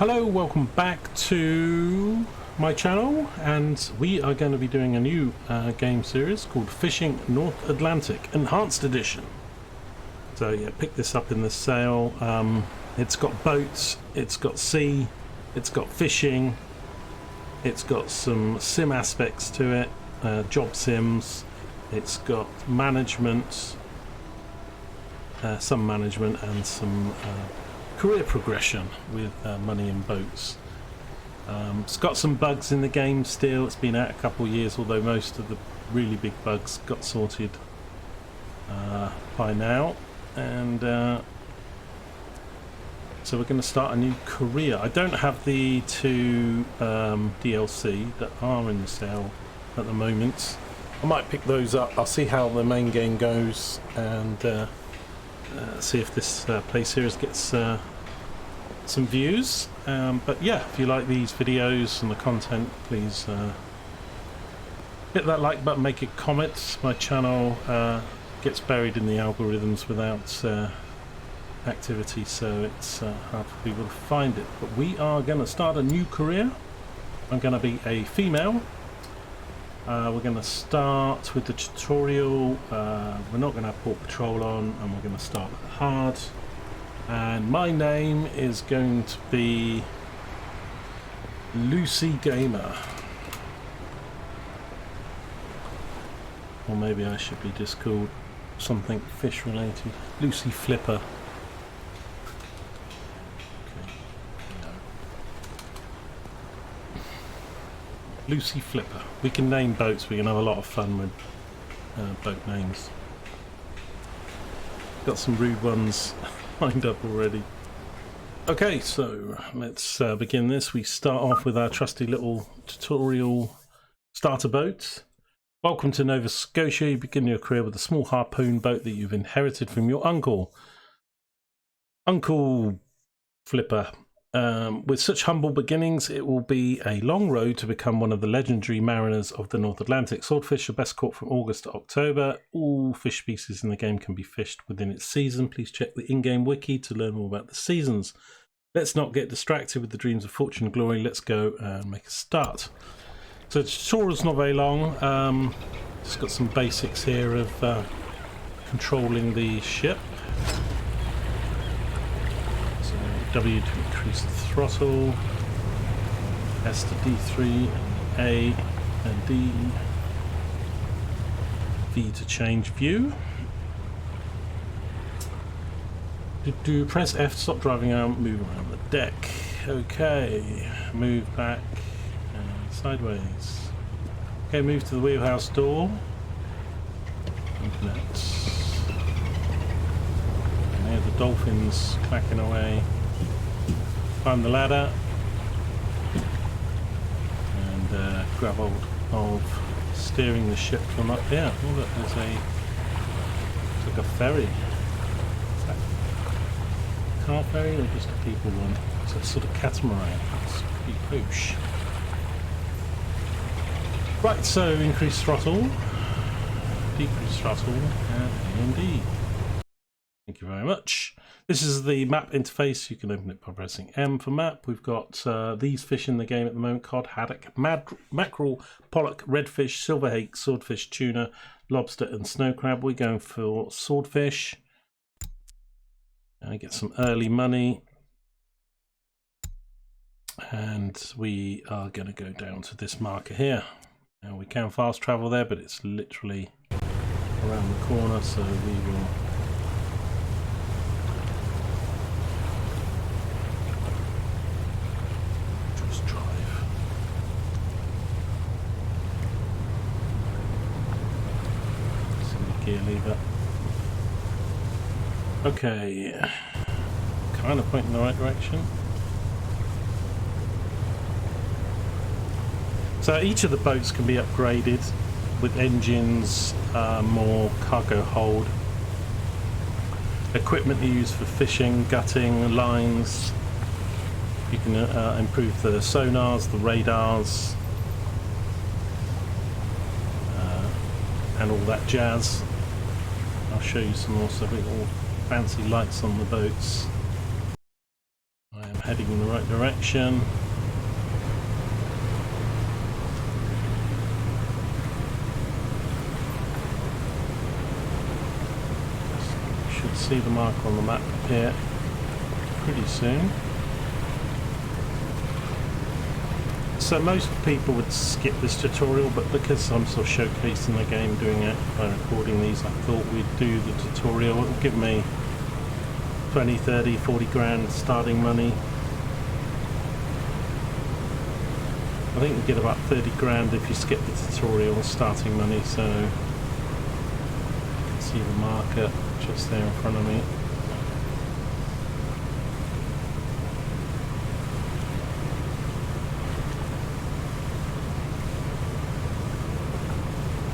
Hello, welcome back to my channel, and we are going to be doing a new game series called Fishing North Atlantic Enhanced Edition. So yeah, pick this up in the sale. It's got boats, it's got sea, it's got fishing, it's got some sim aspects to it, job sims, it's got management, some management and some career progression with money and boats. It's got some bugs in the game still. It's been out a couple of years, although most of the really big bugs got sorted by now. And so we're going to start a new career. I don't have the two DLC that are in the sale at the moment. I might pick those up. I'll see how the main game goes and see if this play series gets some views. But yeah, if you like these videos and the content, please hit that like button, make a comment. My channel gets buried in the algorithms without activity, so it's hard for people to find it. But we are going to start a new career. I'm going to be a female. We're going to start with the tutorial. We're not going to have port patrol on, and we're going to start hard. And my name is going to be Lucy Gamer. Or maybe I should be just called something fish related. Lucy Flipper. Okay. No. Lucy Flipper. We can name boats. We can have a lot of fun with boat names. Got some rude ones lined up already. Okay, so let's begin this. We start off with our trusty little tutorial starter boat. Welcome to Nova Scotia. You begin your career with a small harpoon boat that you've inherited from your uncle. Uncle Flipper. With such humble beginnings, it will be a long road to become one of the legendary mariners of the North Atlantic. Swordfish are best caught from August to October. All fish species in the game can be fished within its season. Please check the in-game wiki to learn more about the seasons. Let's not get distracted with the dreams of fortune and glory. Let's go and make a start. So the tutorial's not very long. Just got some basics here of controlling the ship. W to increase the throttle, S to D3, A and D, V to change view. Press F to stop driving out, move around the deck. Okay, move back and sideways. Okay, move to the wheelhouse door. Open it. And there the dolphins clacking away. Climb the ladder and grab hold of steering the ship from up here. Oh look, there's it's like a ferry. Is that a car ferry or just a people one? It's a sort of catamaran. It's pretty poosh. Right, so increase throttle, decrease throttle, and A and D. Thank you very much. This is the map interface. You can open it by pressing M for map. We've got these fish in the game at the moment: cod, haddock, mackerel, pollock, redfish, silverhake, swordfish, tuna, lobster and snow crab. We're going for swordfish. And get some early money. And we are going to go down to this marker here. Now we can fast travel there, but it's literally around the corner, so we will gear lever. Okay, kind of pointing in the right direction. So each of the boats can be upgraded with engines, more cargo hold, equipment used for fishing, gutting, lines. You can improve the sonars, the radars, and all that jazz. I'll show you some more stuff with all fancy lights on the boats. I am heading in the right direction. Should see the mark on the map appear pretty soon. So most people would skip this tutorial, but because I'm sort of showcasing the game, doing it by recording these, I thought we'd do the tutorial. It will give me 20, 30, 40 grand starting money. I think you get about 30 grand if you skip the tutorial starting money, so you can see the marker just there in front of me.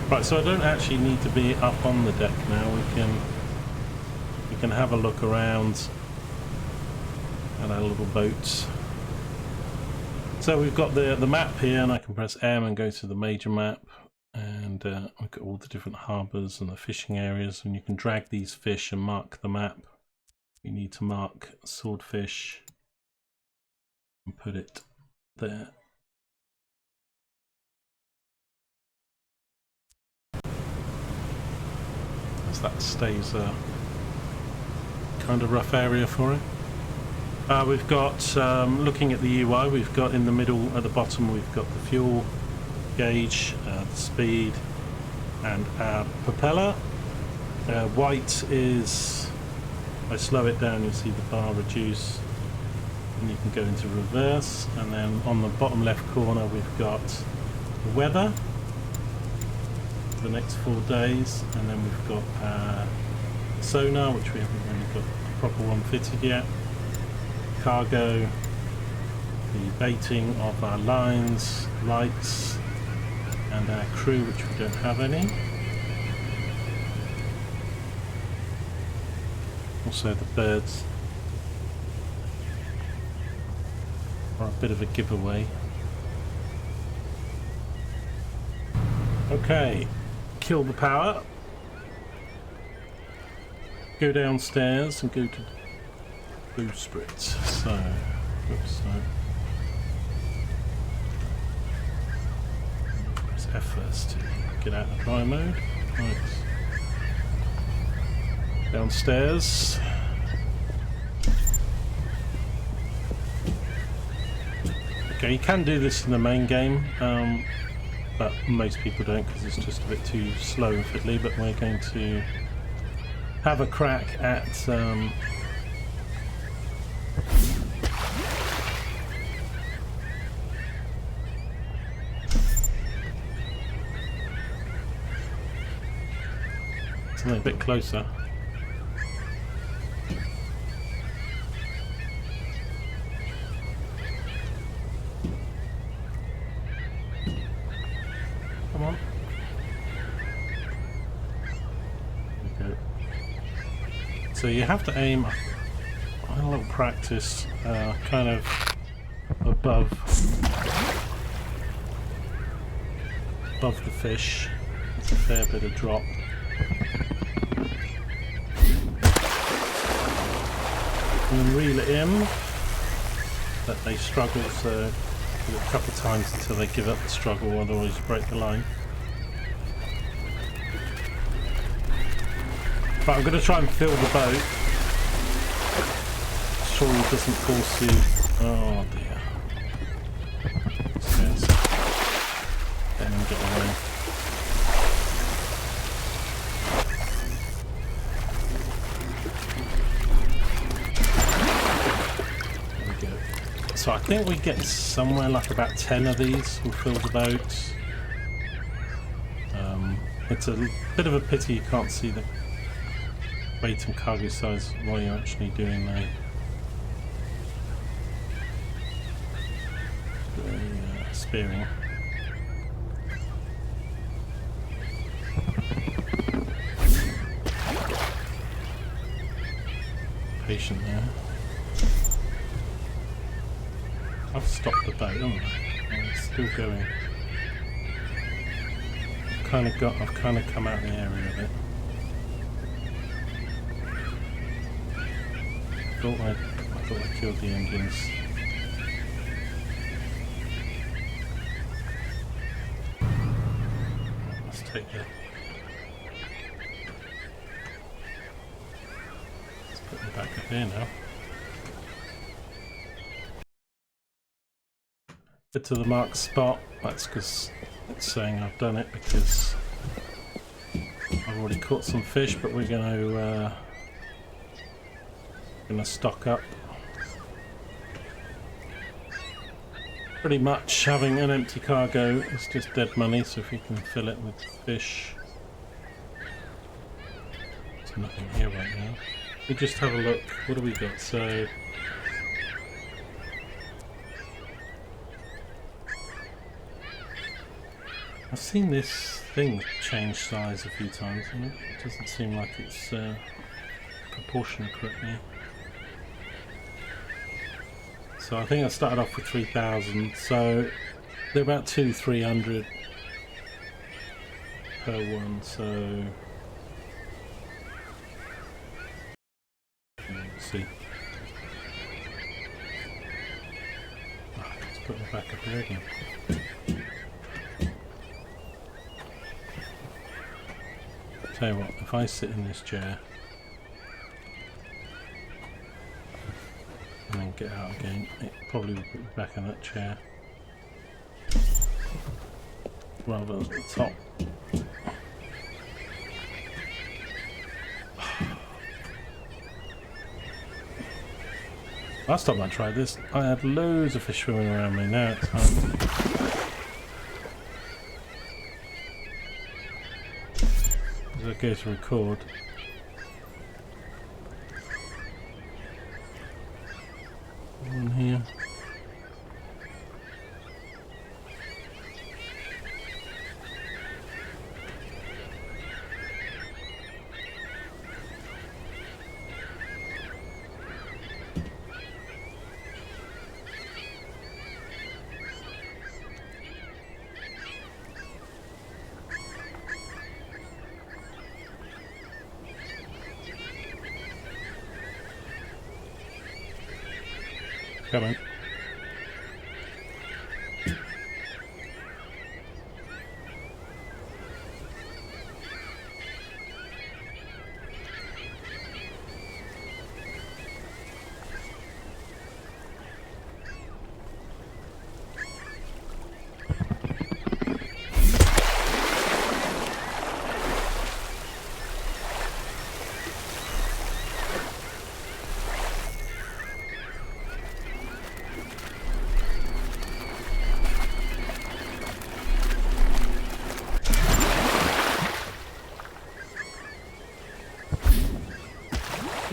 Right, so I don't actually need to be up on the deck now. We can have a look around at our little boats. So we've got the map here, and I can press M and go to the major map, and look at all the different harbours and the fishing areas, and you can drag these fish and mark the map. You need to mark Swordfish and put it there. That stays a kind of rough area for it. We've got, looking at the UI, we've got in the middle at the bottom, we've got the fuel gauge, the speed, and our propeller. White is, if I slow it down, you'll see the bar reduce, and you can go into reverse. And then on the bottom left corner, we've got the weather the next 4 days, and then we've got sonar, which we haven't really got a proper one fitted yet, cargo, the baiting of our lines, lights, and our crew, which we don't have any. Also the birds are a bit of a giveaway. Okay. Kill the power, go downstairs and go to bowsprit. So, oops, no. Press F first to get out of dry mode. Right. Downstairs. Okay, you can do this in the main game. But most people don't, because it's just a bit too slow and fiddly. But we're going to have a crack at something a bit closer. Come on. There we go. So you have to aim, a little practice, kind of above the fish. It's a fair bit of drop. And then reel it in, that they struggle, so give it a couple of times until they give up the struggle, otherwise you break the line. But I'm going to try and fill the boat. Sure it doesn't force you. Oh dear. Yes. Let him get away. There we go. So I think we get somewhere like about 10 of these. We'll fill the boat. It's a bit of a pity you can't see the weight and cargo size while you're actually doing the spearing. Patient there. I've stopped the boat, haven't I? Oh, it's still going. I've kind of come out the area a bit. I thought I killed the engines. take that. Let's put them back up here now. Get to the marked spot. That's because it's saying I've done it because I've already caught some fish, but we're going to stock up. Pretty much having an empty cargo is just dead money, so if you can fill it with fish. There's nothing here right now. We just have a look. What do we got? So I've seen this thing change size a few times, and it doesn't seem like it's proportioned correctly. So I think I started off with 3,000, so they're about 200-300 per one, so let's see. Oh, let's put them back up here again. Tell you what, if I sit in this chair and then get out again, it probably will put me back in that chair rather than at the top. Last time I tried this, I had loads of fish swimming around me. Now it's hard. As I go to record, one here. Come on.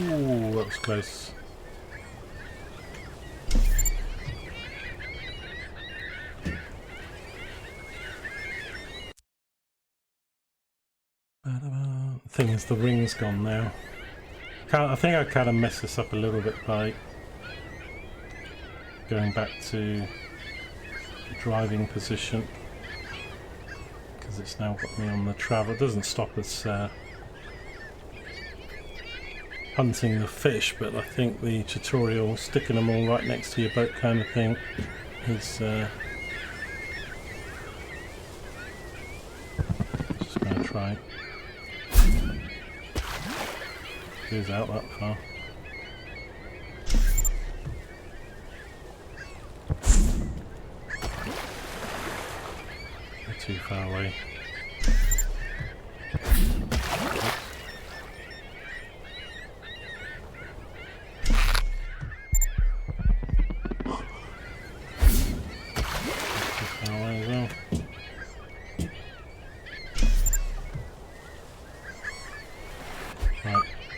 Ooh, that was close. The thing is, the ring's gone now. I think I kind of messed this up a little bit by going back to the driving position, because it's now got me on the travel. It doesn't stop us hunting the fish, but I think the tutorial, sticking them all right next to your boat kind of thing, is just going to try. Goes out that far. They're too far away.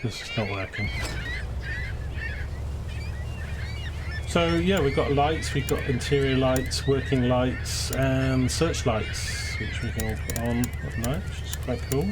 This is not working. So yeah, we've got lights, we've got interior lights, working lights, and search lights, which we can all put on at night, which is quite cool.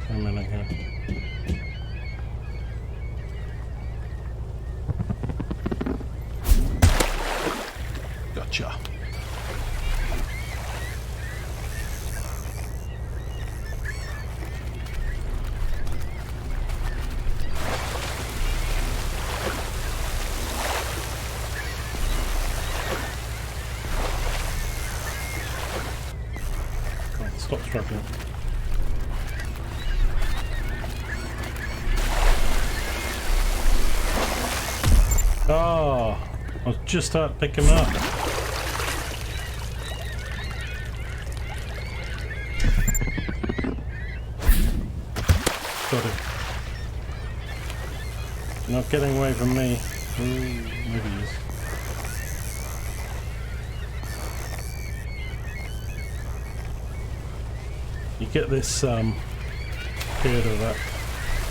A minute here. stop struggling. Oh, I was just about to pick him up. Got him. Not getting away from me. Ooh, maybe he is. You get this period of about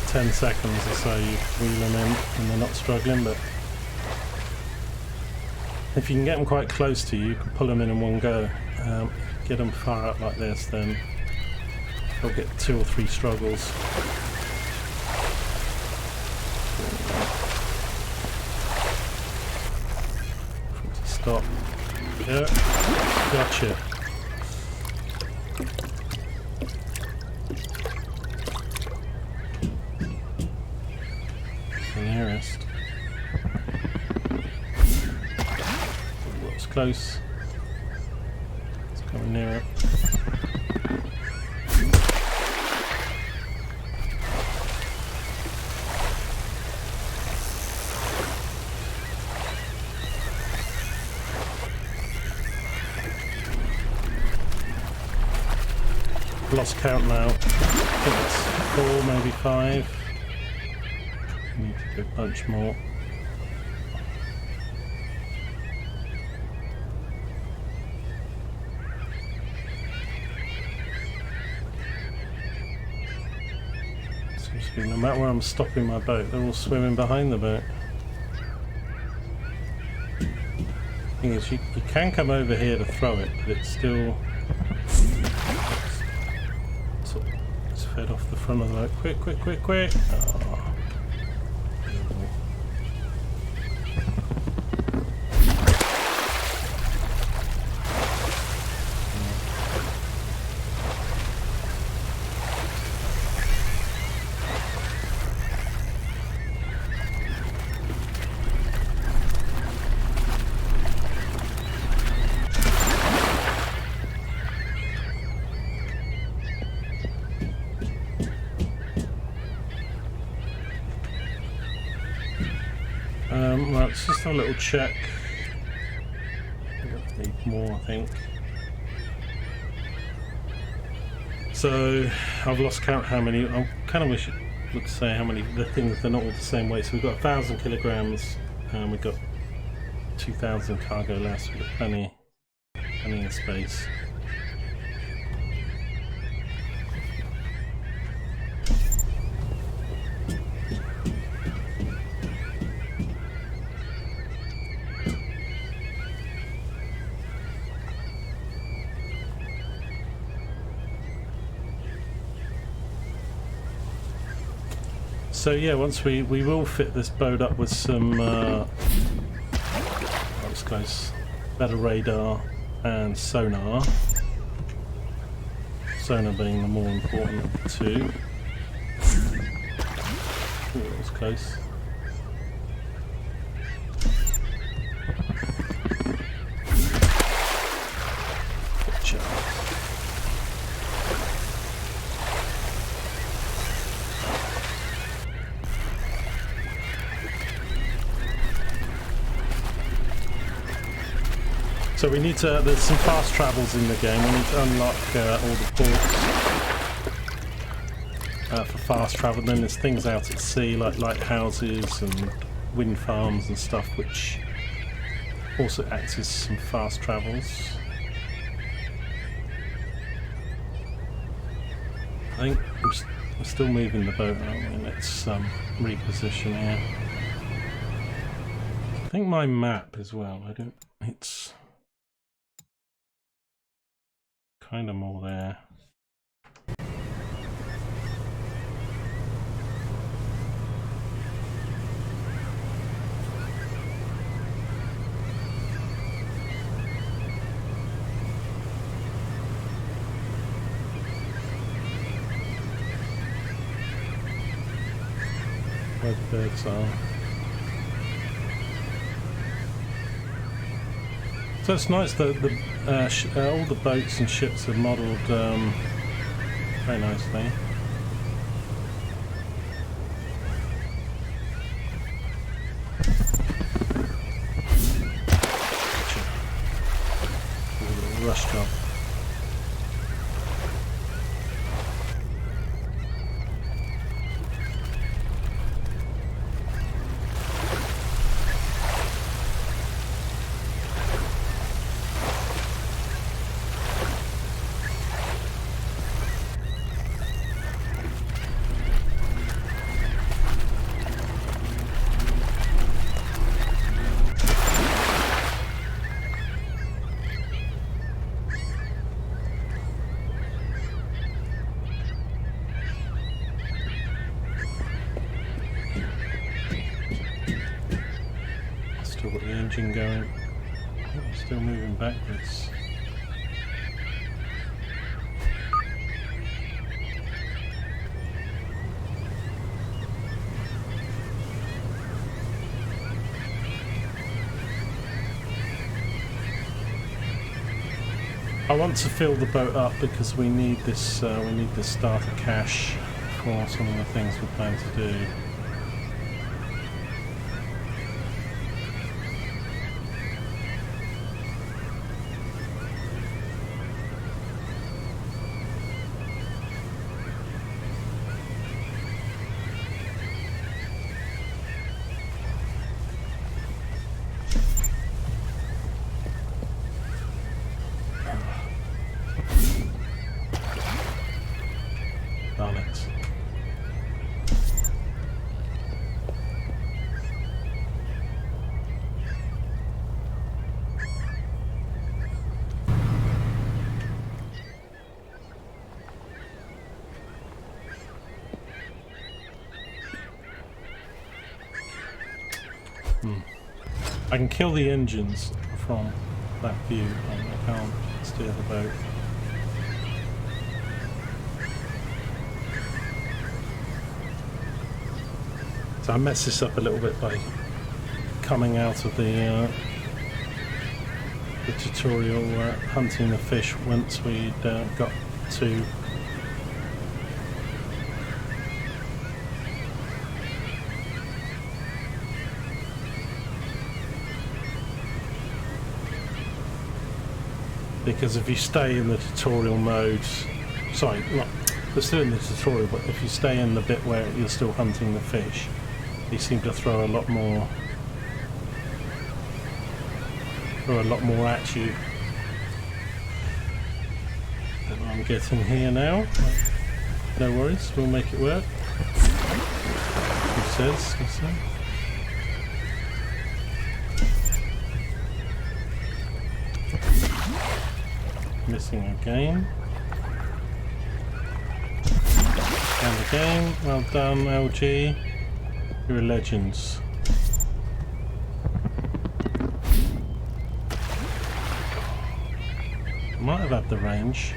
10 seconds or so, you wheel them in and they're not struggling, but if you can get them quite close to you, you can pull them in one go. Get them far up like this, then they'll get 2 or 3 struggles. Stop. Yeah, gotcha. The nearest. Looks close. It's coming nearer. Lost count now. I think it's 4, maybe 5. Need to do a bunch more. Seems to be no matter where I'm stopping my boat, they're all swimming behind the boat. Thing is, you can come over here to throw it, but it's still. It's fed off the front of the boat. Quick, quick, quick, quick! Oh. Right, let's just have a little check. I need more, I think. So I've lost count how many. I kind of wish it would say how many. The things, they're not all the same weight. So we've got 1,000 kilograms, and we've got 2,000 cargo less. We've got plenty of space. So yeah, once we will fit this boat up with some that was close, better radar and sonar. Sonar being the more important of the two. Ooh, that was close. Gotcha. So we need to, there's some fast travels in the game. We need to unlock all the ports for fast travel. Then there's things out at sea like lighthouses and wind farms and stuff, which also acts as some fast travels. I think we're still moving the boat, aren't we? Let's reposition here. I think my map as well, it's kind of more there. Where the birds are. So it's nice that all the boats and ships are modelled very nicely. Rush job. Still got the engine going. Oh, still moving backwards. I want to fill the boat up because we need this. We need this starter cash for some of the things we plan to do. Darn it. I can kill the engines from that view, and I can't steer the boat. So I messed this up a little bit by coming out of the tutorial hunting the fish once we'd got to because if you stay in the tutorial mode, sorry, not still in the tutorial, but if you stay in the bit where you're still hunting the fish, you seem to throw a lot more at you than I'm getting here now. No worries, we'll make it work. He says, missing again. And again, well done LG, you're legends. Might have had the range.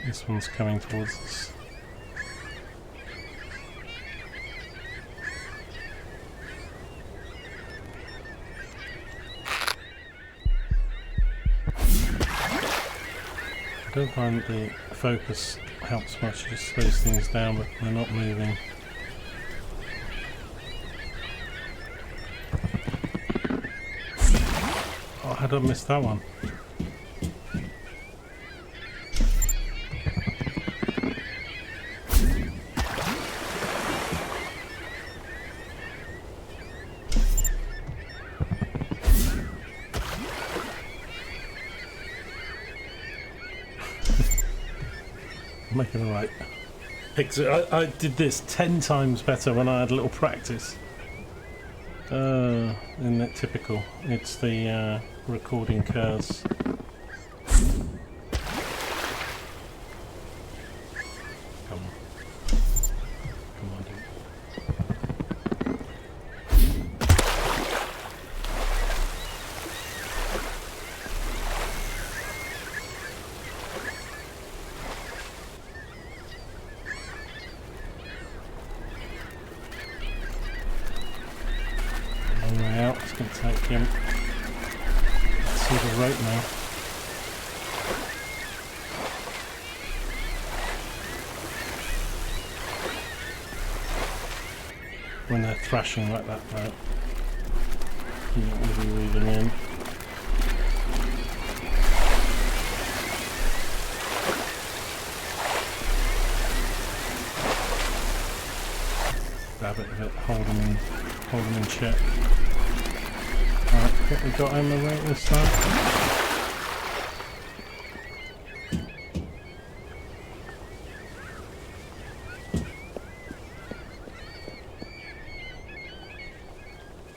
This one's coming towards us. I don't find the focus helps much, it just slows things down, but they're not moving. Oh, how did I miss that one? I'm making the right picks. I did this 10 times better when I had a little practice. Isn't it typical? It's the recording curse. Come on. Come on, dude. can take him. Let's see the rope now. When they're thrashing like that, though, you don't want to be reeling in. Grab it a bit, hold them in check. Alright, I think we got him the right this time.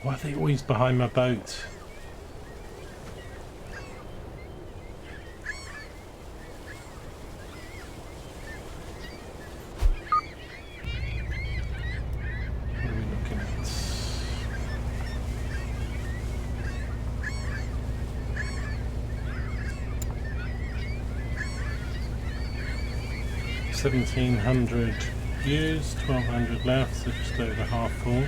Why are they always behind my boat? What are we looking at? $1,700 used, 1,200 left, so just over half full.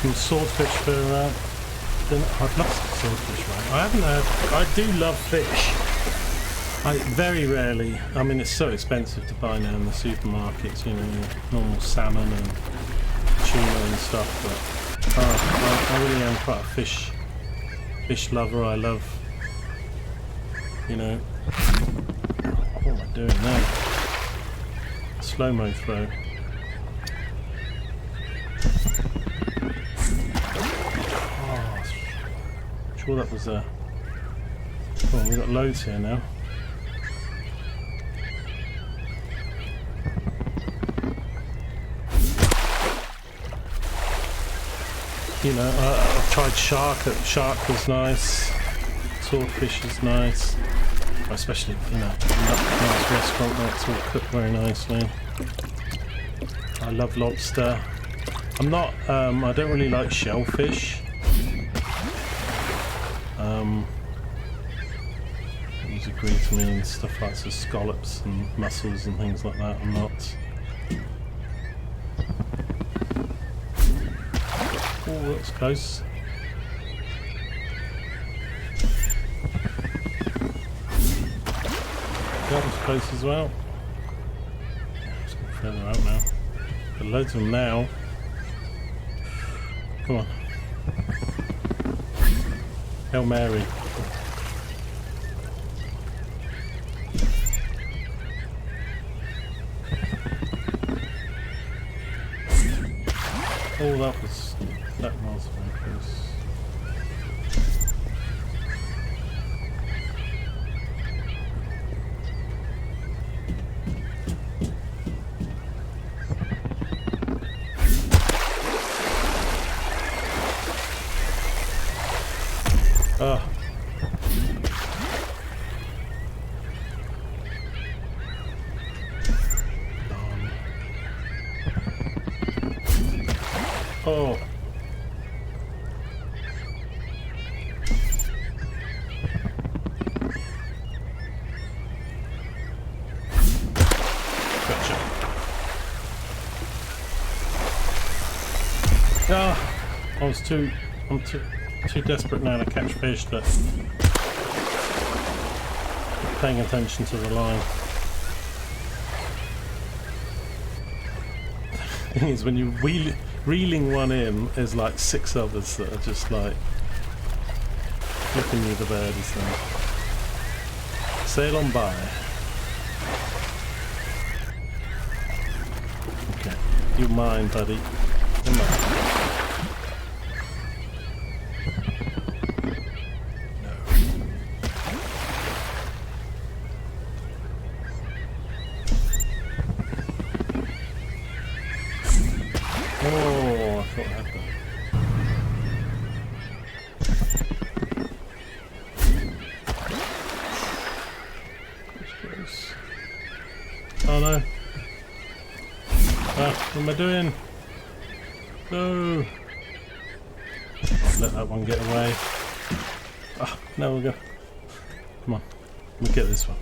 Some swordfish for dinner. I'd love some swordfish, right? I haven't had. I do love fish. I very rarely. I mean, it's so expensive to buy now in the supermarkets. You know, normal salmon and tuna and stuff. But I really am quite a fish lover. I love. You know. What am I doing now? Slow-mo throw. Sure that was a... Oh, we've got loads here now. You know, I've tried shark. Shark was nice. Swordfish is nice. Especially, you know, nice restaurant where it's all cooked very nicely. I love lobster. I'm not, I don't really like shellfish. He's agreed to me and stuff like so scallops and mussels and things like that. I'm not. Oh, that's close. That was close as well. Just going further out now. Got loads of them now. Come on. Hail Mary. Oh, that was very close. Ah. Oh. Gotcha. Ah, I'm too desperate now to catch fish that paying attention to the line. The thing is, when you reeling one in, there's like 6 others that are just like flipping you the birdies then. Sail on by. Okay, you're mine, buddy. You're mine. Oh no. What am I doing? No. Let that one get away. Ah, no, we'll go. Come on. We'll get this one.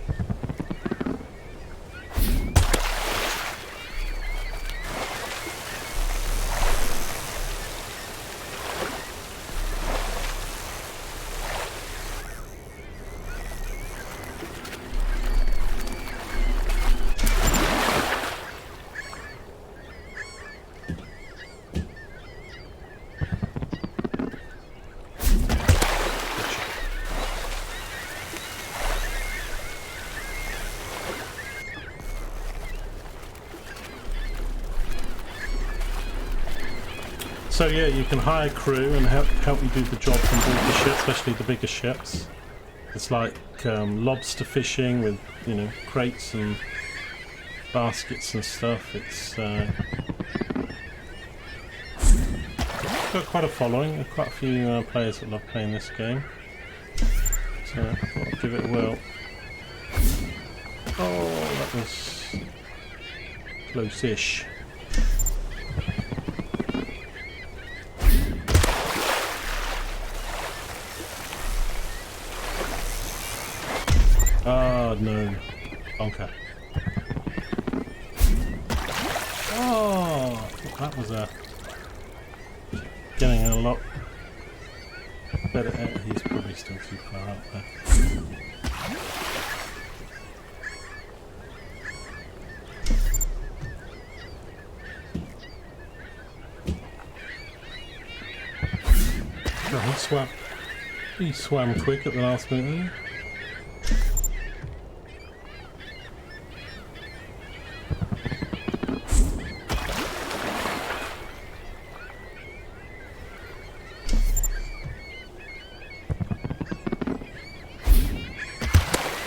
So yeah, you can hire crew and help you do the job on board the ship, especially the bigger ships. It's like lobster fishing with, you know, crates and baskets and stuff. It's got quite a following. Quite a few players that love playing this game. So I thought I'd give it a whirl. Oh, that was close-ish. Oh no. Okay. Oh, that was getting a lot better. He's probably still too far out there. Oh, he swam quick at the last minute.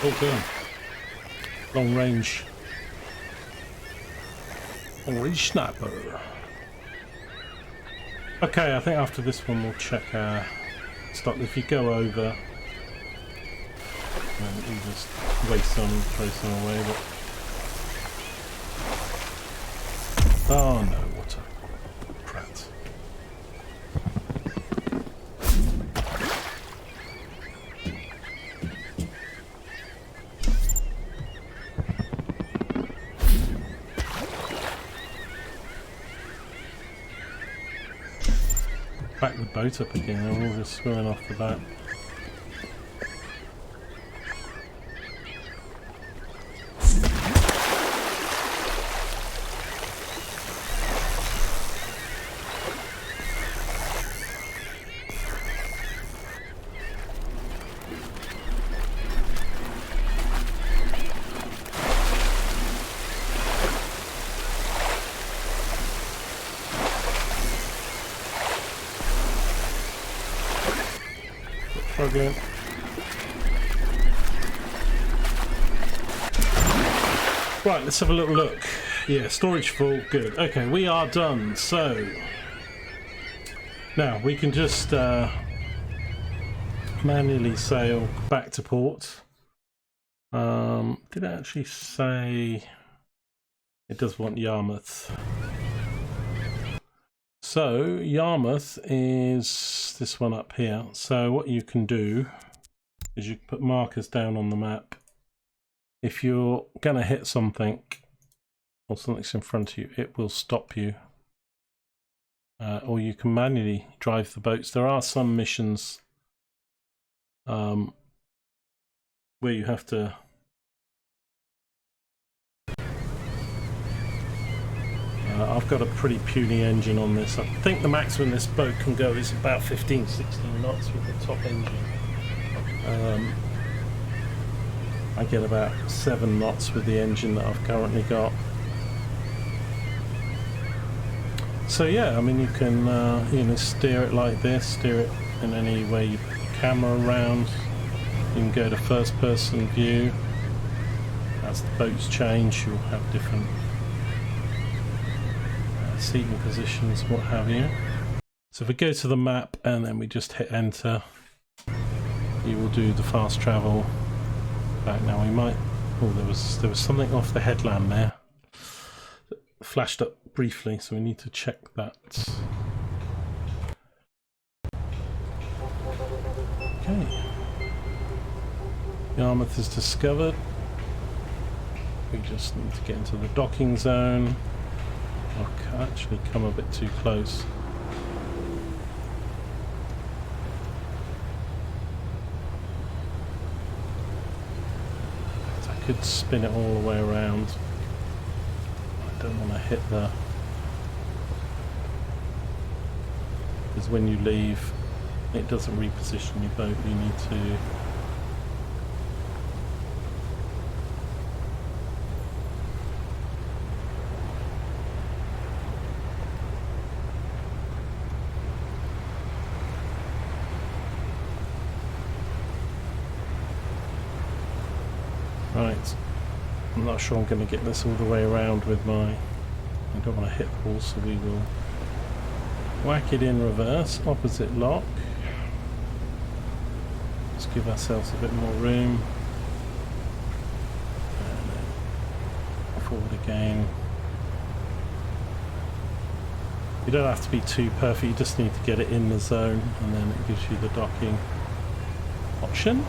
Oh damn. Long range sniper. Okay, I think after this one we'll check our stock. If you go over, you just waste some, throw some away. But oh no, what a prat. Back the boat up again, and we're just swimming off the back. Struggling. Right, let's have a little look. Yeah, storage full, good. Okay, we are done. So now we can just manually sail back to port. Did it actually say it does want Yarmouth? So Yarmouth is this one up here. So what you can do is you can put markers down on the map. If you're gonna hit something or something's in front of you, it will stop you. Or you can manually drive the boats. There are some missions where you have to I've got a pretty puny engine on this. I think the maximum this boat can go is about 15-16 knots with the top engine. I get about 7 knots with the engine that I've currently got. So yeah, I mean you can you know, steer it like this, steer it in any way you put your camera around. You can go to first person view. As the boats change, you'll have different seating positions, what have you. So if we go to the map and then we just hit enter, you will do the fast travel back. Now we might, oh, there was something off the headland there. flashed up briefly, so we need to check that. Okay. Yarmouth is discovered. We just need to get into the docking zone. I'll actually come a bit too close. I could spin it all the way around. I don't want to hit the... because when you leave, it doesn't reposition your boat. You need to... Right, I'm not sure I'm going to get this all the way around with my... I don't want to hit the wall, so we will whack it in reverse, opposite lock. Let's give ourselves a bit more room. And then forward again. You don't have to be too perfect, you just need to get it in the zone, and then it gives you the docking option.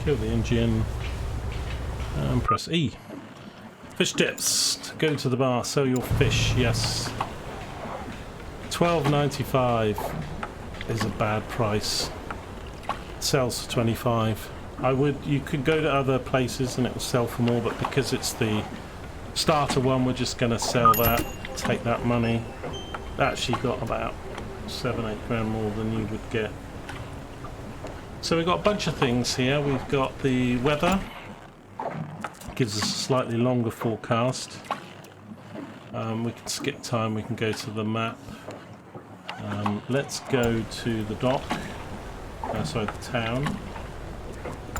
Kill the engine and press E. Fish tips. Go to the bar, sell your fish. Yes. $12.95 is a bad price. It sells for 25. You could go to other places and it will sell for more, but because it's the starter one, we're just going to sell that, take that money. Actually got about 7-8 grand more than you would get. So we've got a bunch of things here. We've got the weather, gives us a slightly longer forecast. We can skip time, we can go to the map. Let's go to the dock, sorry, the town.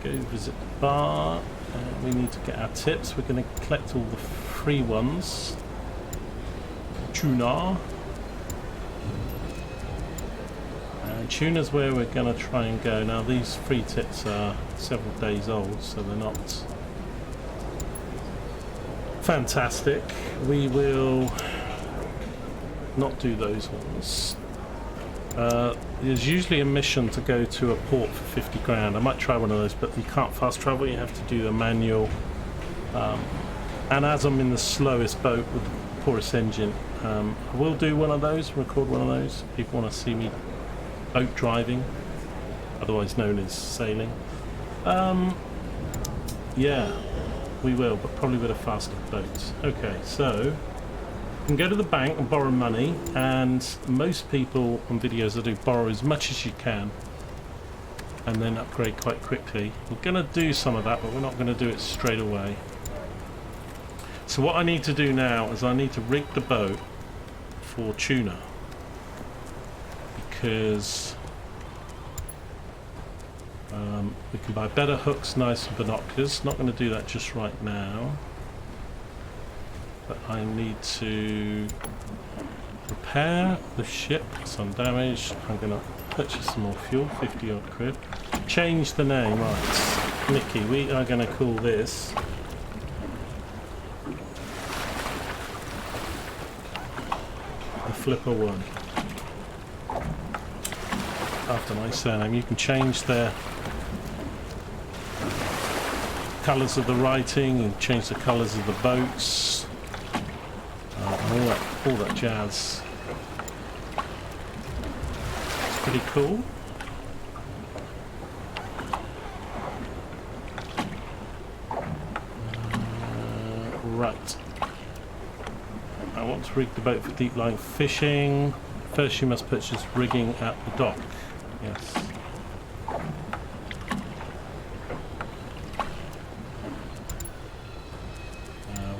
Go visit the bar. We need to get our tips. We're going to collect all the free ones. Tuna. Tuna's where we're going to try and go. Now these free tips are several days old, so they're not fantastic. We will not do those ones. There's usually a mission to go to a port for 50 grand. I might try one of those, but you can't fast travel, you have to do a manual. And as I'm in the slowest boat with the poorest engine, I will do one of those, record one of those. People want to see me boat driving, otherwise known as sailing. Yeah, we will, but probably with a faster boat. Okay, so you can go to the bank and borrow money, and most people on videos that do borrow as much as you can and then upgrade quite quickly. We're going to do some of that, but we're not going to do it straight away. So what I need to do now is I need to rig the boat for tuna, because we can buy better hooks, knives and binoculars. Not going to do that just right now, but I need to repair the ship, some damage. I'm going to purchase some more fuel, 50 odd quid. Change the name, right, Nicky, we are going to call this the Flipper One, after my surname. You can change the colours of the writing and change the colours of the boats, all that jazz. It's pretty cool. Right. I want to rig the boat for deep line fishing. First you must purchase rigging at the dock. Yes.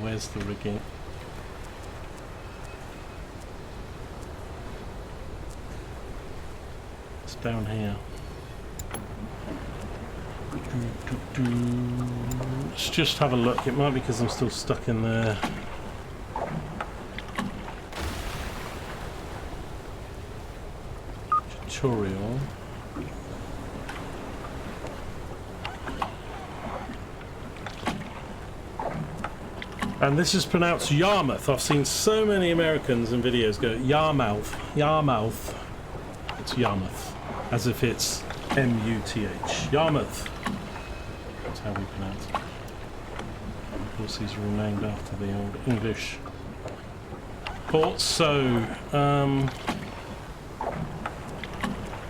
Where's the rigging? It's down here. Let's just have a look. It might be because I'm still stuck in there. Tutorial. And this is pronounced Yarmouth. I've seen so many Americans in videos go Yarmouth, Yarmouth. It's Yarmouth, as if it's M-U-T-H. Yarmouth. That's how we pronounce it. Of course, these are all named after the old English ports. So,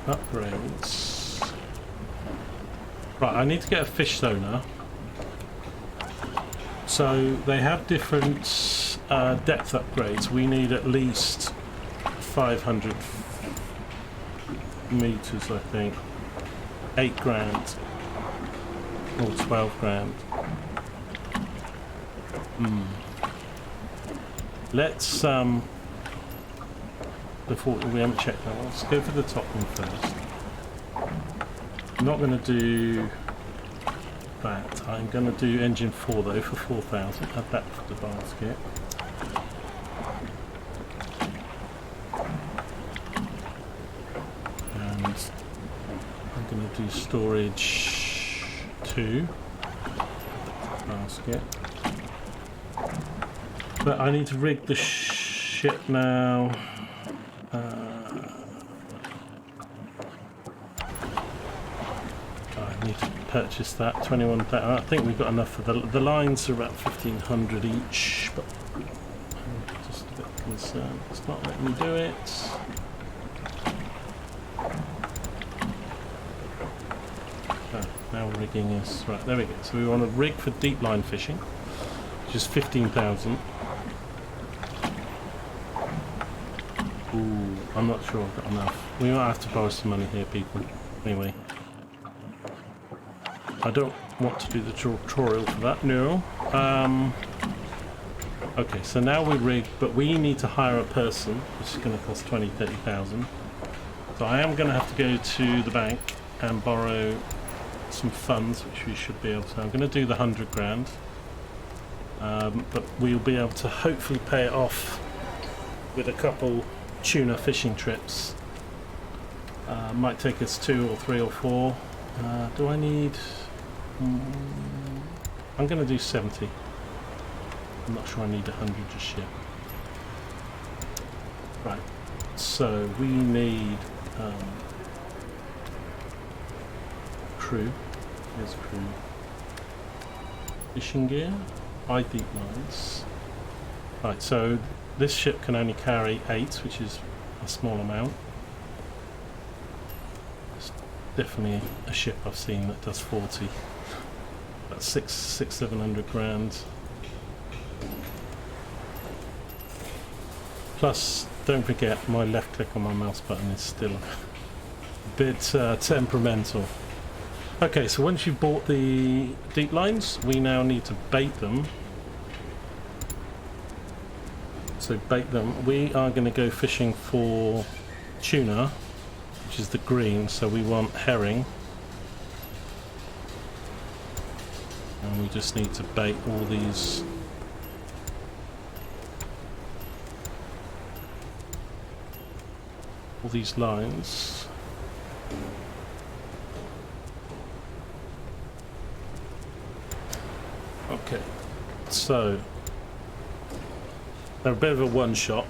upgrades. Right, I need to get a fish sonar. So they have different depth upgrades. We need at least 500 meters, I think. 8 grand or 12 grand. Let's before we haven't checked that one, let's go for the top one first. I'm not going to do that. I'm going to do engine 4 though for 4,000. Add that for the basket. And I'm going to do storage 2. Basket. But I need to rig the ship now. I need to purchase that 21,000. I think we've got enough for the lines are about 1,500 each, but I'm just a bit concerned it's not letting me do it. Now rigging is right. There we go. So we want to rig for deep line fishing, which is 15,000. Ooh, I'm not sure I've got enough. We might have to borrow some money here, people. Anyway. I don't want to do the tutorial for that, no. Okay, so now we rig, but we need to hire a person, which is going to cost 30,000. So I am going to have to go to the bank and borrow some funds, which we should be able to. I'm going to do the 100 grand, but we'll be able to hopefully pay it off with a couple tuna fishing trips. Might take us 2 or 3 or 4. Do I need... I'm going to do 70. I'm not sure I need 100 just yet. Right, so we need crew. Here's crew. Fishing gear. Buy deep lines. Right, so this ship can only carry 8, which is a small amount. It's definitely a ship I've seen that does 40. That's 700 grand. Plus, don't forget, my left click on my mouse button is still a bit temperamental. Okay, so once you've bought the deep lines, we now need to bait them. So bait them. We are going to go fishing for tuna, which is the green, so we want herring. And we just need to bait all these lines. Okay, so they're a bit of a one shot.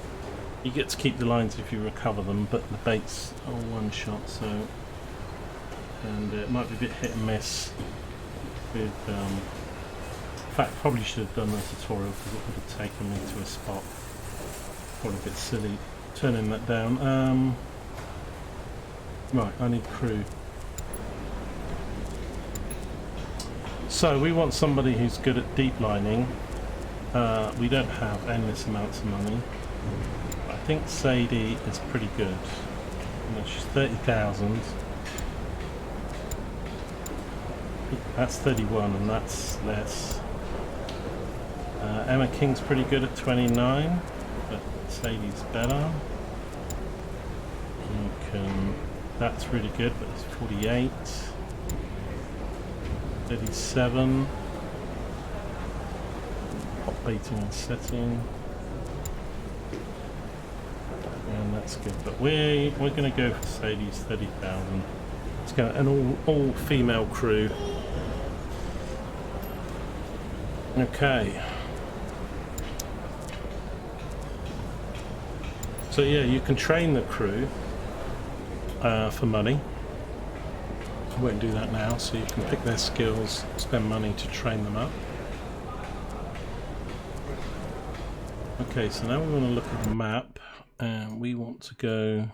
You get to keep the lines if you recover them, but the baits are one shot, so and it might be a bit hit and miss. With, in fact, probably should have done the tutorial because it would have taken me to a spot. Probably a bit silly turning that down. Right, I need crew. So we want somebody who's good at deep lining. We don't have endless amounts of money. I think Sadie is pretty good. You know, she's 30,000. That's 31 and that's less. Emma King's pretty good at 29, but Sadie's better. You can, that's really good, but it's 48. 37. Hot baiting and setting. And that's good, but we're going to go for Sadie's 30,000. It's got an all female crew. Okay. So yeah, you can train the crew for money. I won't do that now, so you can pick their skills, spend money to train them up. Okay, so now we want to look at the map, and we want to go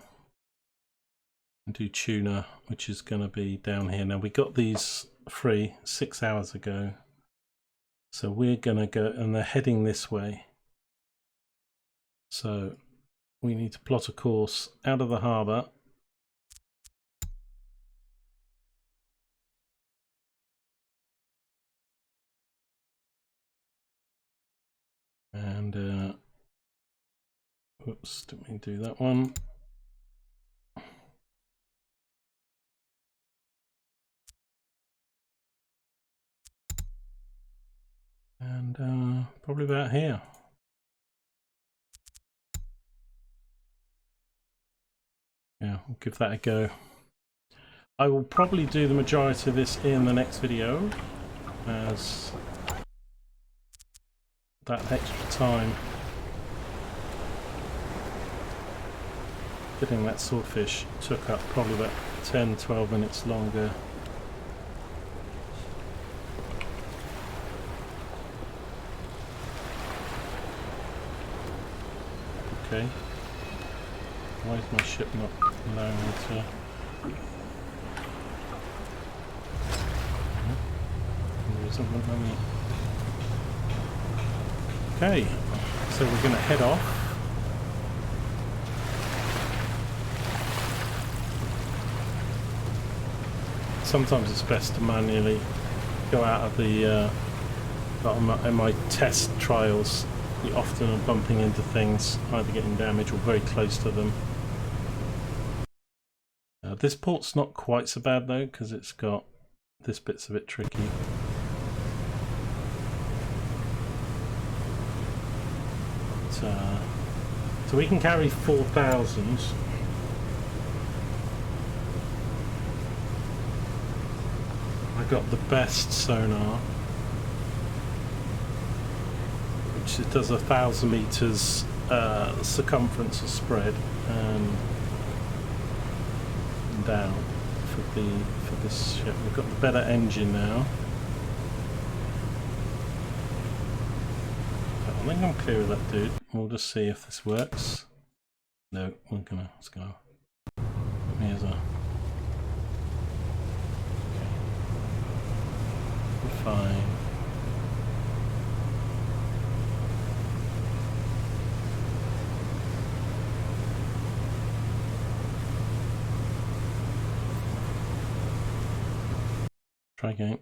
and do tuna, which is going to be down here. Now we got these free 6 hours ago, so we're going to go, and they're heading this way. So we need to plot a course out of the harbour. And oops, didn't mean to do that one. And probably about here. Yeah, we'll give that a go. I will probably do the majority of this in the next video, as that extra time getting that swordfish took up probably about 10-12 minutes longer. Okay, why is my ship not allowing me to? Okay, so we're going to head off. Sometimes it's best to manually go out of the in my test trials, you often are bumping into things, either getting damaged or very close to them. This port's not quite so bad though, because it's got this bit's a bit tricky. So we can carry 4,000. I got the best sonar, which it does 1,000 meters circumference of spread and down for this ship. We've got the better engine now. I think I'm clear of that dude. We'll just see if this works. No, it's gonna. Here's a. Okay. We're fine. Try again.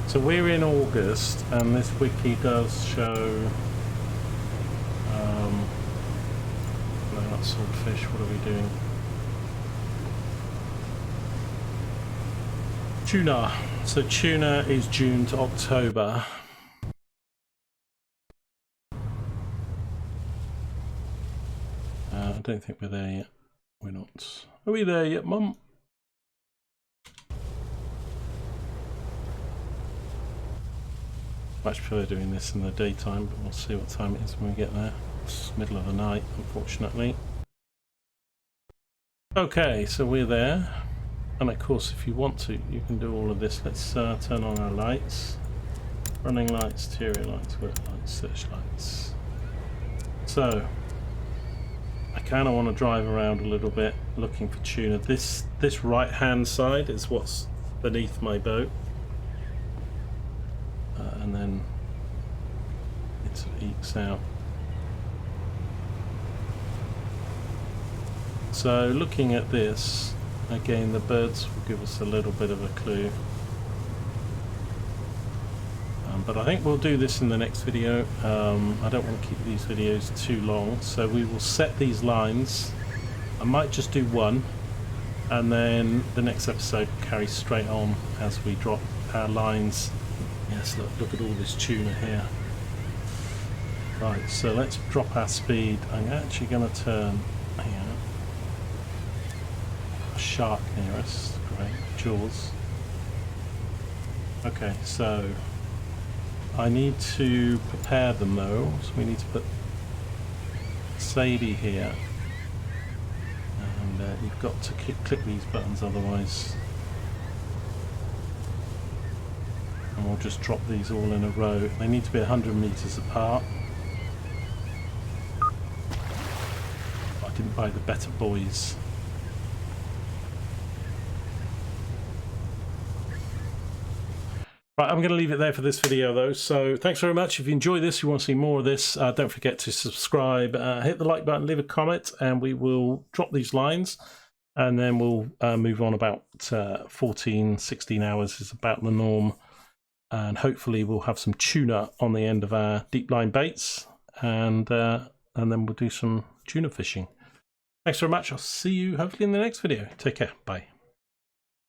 So we're in August, and this wiki does show. No, not Swordfish. What are we doing? Tuna. So tuna is June to October. I don't think we're there yet. We're not. Are we there yet, Mum? Much prefer doing this in the daytime, but we'll see what time it is when we get there. It's middle of the night, unfortunately. Okay, so we're there. And of course, if you want to, you can do all of this. Let's turn on our lights. Running lights, exterior lights, work lights, searchlights. So, I kind of want to drive around a little bit looking for tuna. This right hand side is what's beneath my boat. And then it ekes out. So looking at this, again the birds will give us a little bit of a clue. But I think we'll do this in the next video. I don't want to keep these videos too long, so we will set these lines. I might just do one, and then the next episode carries straight on as we drop our lines. Yes, look at all this tuna here. Right, so let's drop our speed. I'm actually going to turn here. A shark near us, great, jaws. Okay, so I need to prepare them though, so we need to put Sadie here, and you've got to click these buttons otherwise, and we'll just drop these all in a row. They need to be 100 meters apart. I didn't buy the better boys. Right, I'm going to leave it there for this video though, so thanks very much. If you enjoy this, you want to see more of this, don't forget to subscribe, hit the like button, leave a comment, and we will drop these lines, and then we'll move on. About 14-16 hours is about the norm, and hopefully we'll have some tuna on the end of our deep line baits, and then we'll do some tuna fishing. Thanks very much. I'll see you hopefully in the next video. Take care. Bye.